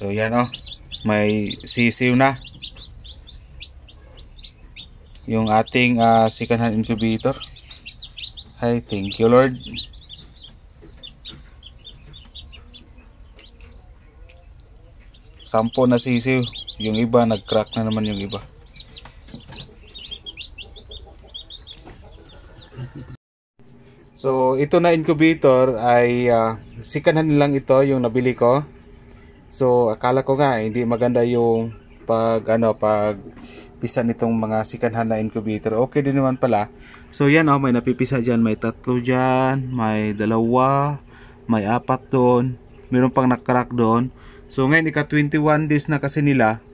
So yan oh, may sisiw na yung ating second hand incubator. Hi, thank you Lord. Sampo na sisiw, yung iba nag-crack na naman yung iba. So ito na incubator ay second hand lang ito yung nabili ko. So akala ko nga hindi maganda yung pag pisa nitong mga second hand na incubator. Okay din naman pala. So yan oh, may napipisa dyan, may 3 dyan, may 2, may 4 doon, meron pang nag-crack doon. So ngayon ika 21 days na kasi nila.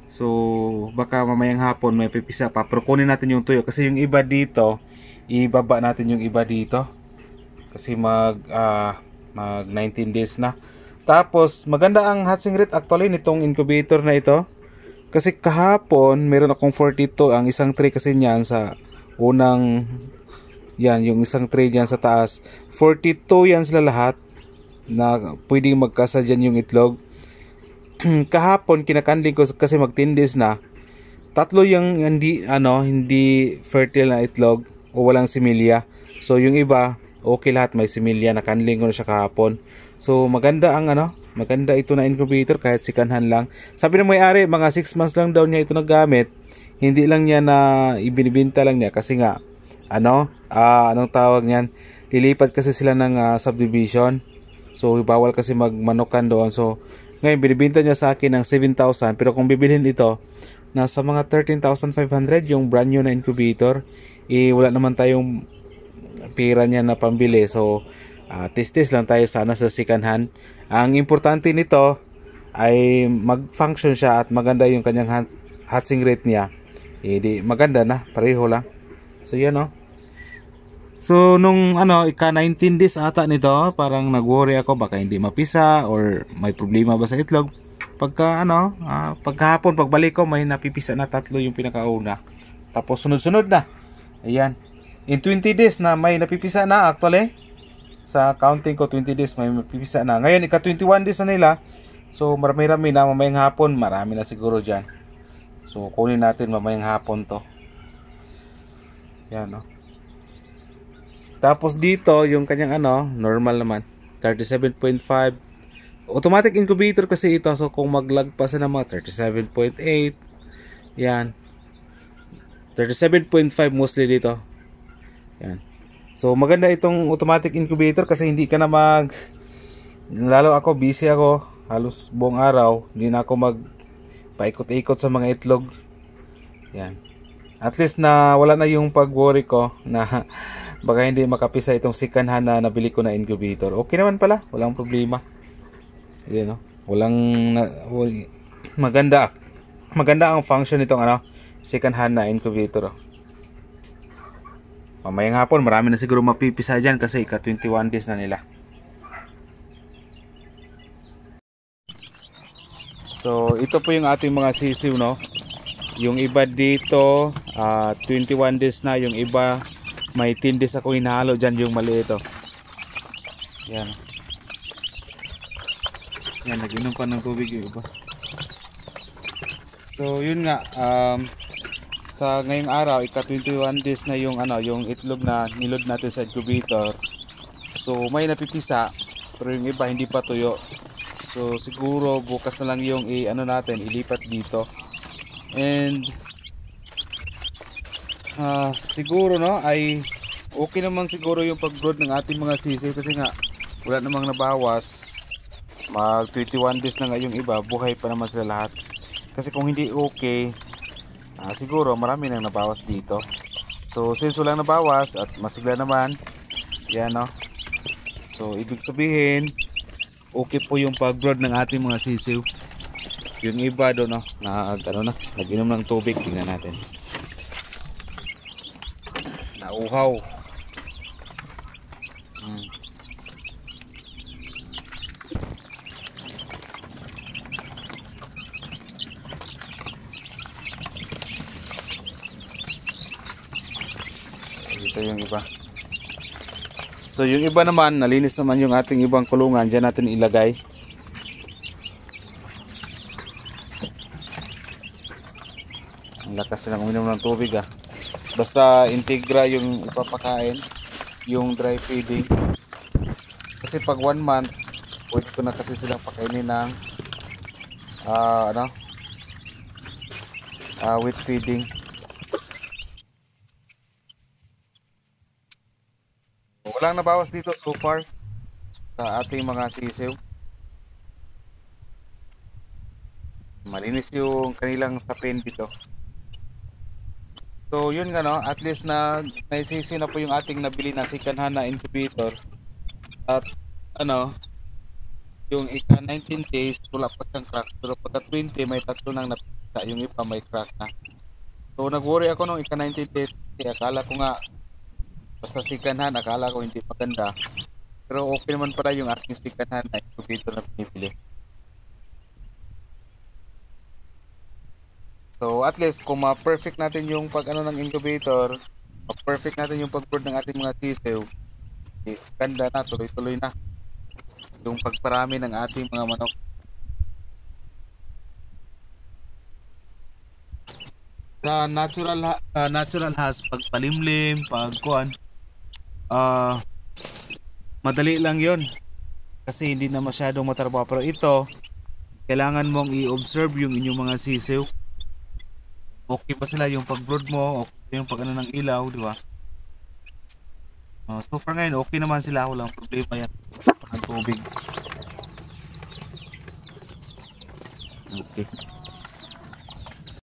So baka mamayang hapon may pipisa pa. Pero kunin natin yung tuyo kasi yung iba dito, ibaba natin yung iba dito. Kasi mag 19 days na. Tapos maganda ang hatching rate actually nitong incubator na ito. Kasi kahapon meron akong 42 ang isang tray kasi niyan sa unang yan, yung isang tray diyan sa taas. 42 yan sila lahat na pwedeng magkasa dyan yung itlog. Kahapon kinakanding ko kasi mag 10 days na. 3 yung hindi fertile na itlog o walang similya. So yung iba okay lahat, may similya, nakandling ko na siya kahapon. So maganda ang maganda ito na incubator kahit second hand lang. Sabi ng may-ari mga 6 months lang daw niya ito nagamit. Hindi lang niya na ibinibenta lang niya kasi nga anong tawag niyan, lilipat kasi sila ng subdivision. So bawal kasi magmanokan doon. So ngayon binibenta niya sa akin ng 7,000, pero kung bibilhin ito nasa mga 13,500 yung brand new na incubator. Wala naman tayong pera niya na pambili. So test lang tayo sana sa second hand. Ang importante nito ay mag-function siya at maganda yung kanyang hatching rate niya. Di maganda na, pareho lang. So yan oh. So nung ika 19 days ata nito, parang nag-worry ako baka hindi mapisa or may problema ba sa itlog. Pagka pagkahapon pagbalik ko may napipisa na 3 yung pinakauna. Tapos sunod-sunod na. Ayan. In 20 days na may napipisa na actually. Sa counting ko 20 days may napipisa na. Ngayon ika 21 days na nila. So marami-rami na, mamayang hapon marami na siguro diyan. So kunin natin mamayang hapon to. Yan oh. Tapos dito yung kanyang normal naman 37.5. Automatic incubator kasi ito. So kung maglagpas na mga 37.8, yan 37.5 mostly dito. Yan. So maganda itong automatic incubator kasi hindi ka na lalo ako busy ako halos buong araw, hindi na ako paikot-ikot sa mga itlog. Yan. At least na wala na yung pag-worry ko na baka hindi makapisa itong second hand na nabili ko na incubator. Okay naman pala, walang problema. Yan, maganda ang function nitong second hand na incubator. Mamayang hapon marami na siguro mapipisa dyan kasi ika 21 days na nila. So ito po yung ating mga sisiw no. Yung iba dito 21 days na, yung iba may 10 days ako hinahalo dyan yung maliit oh. Yan. Yan, nag-inom pa ng tubig yung iba. So yun nga, sa ngayong araw ika 21 days na yung yung itlog na nilod natin sa incubator. So may napipisa pero yung iba hindi pa tuyo. So siguro bukas na lang yung natin ilipat dito. And siguro ay okay naman siguro yung pag-brood ng ating mga sisiw kasi nga wala namang nabawas. Mag 21 days na nga yung iba, buhay pa naman sila lahat. Kasi kung hindi okay, siguro marami nang nabawas dito. So since walang nabawas at masigla naman, yan no. So ibig sabihin okay po yung pag-brood ng ating mga sisiw. Yung iba doon nag-inom ng tubig, tingnan natin. Nauhaw. Ito yung iba. So yung iba naman, nalinis naman yung ating ibang kulungan. Diyan natin ilagay. Lakas silang uminom ng tubig ah. Basta integra yung ipapakain, yung dry feeding. Kasi pag 1 month, pwede ko na kasi silang pakainin ng ano, with feeding. Walang nabawas dito so far sa ating mga sisiw. Malinis yung kanilang sapin dito. So yun nga no, at least na naisisi na po yung ating nabili na second hand na incubator. At ano, yung ika 19 days wala pa siyang crack, pero pagka 20 may tatlo nang napita, yung iba may crack na. So nag-worry ako nung ika 19 days kasi akala ko nga basta second hand, akala ko hindi maganda. Pero okay naman pala yung aking second hand na incubator na pinipili. So at least kung ma-perfect natin yung pag ano ng incubator, ma-perfect natin yung pag-brood ng ating mga sisiw, ganda na, tuloy-tuloy na yung pagparami ng ating mga manok. Sa natural has pagpalimlim, pagkuan, madali lang yon kasi hindi na masyadong matrabaho. Pero ito, kailangan mong i-observe yung inyong mga sisiw. Okay pa sila yung pag-brood mo, okay yung pag ano ng ilaw, di ba? So far ngayon, okay naman sila, walang problema yan. Ang tubig. Okay.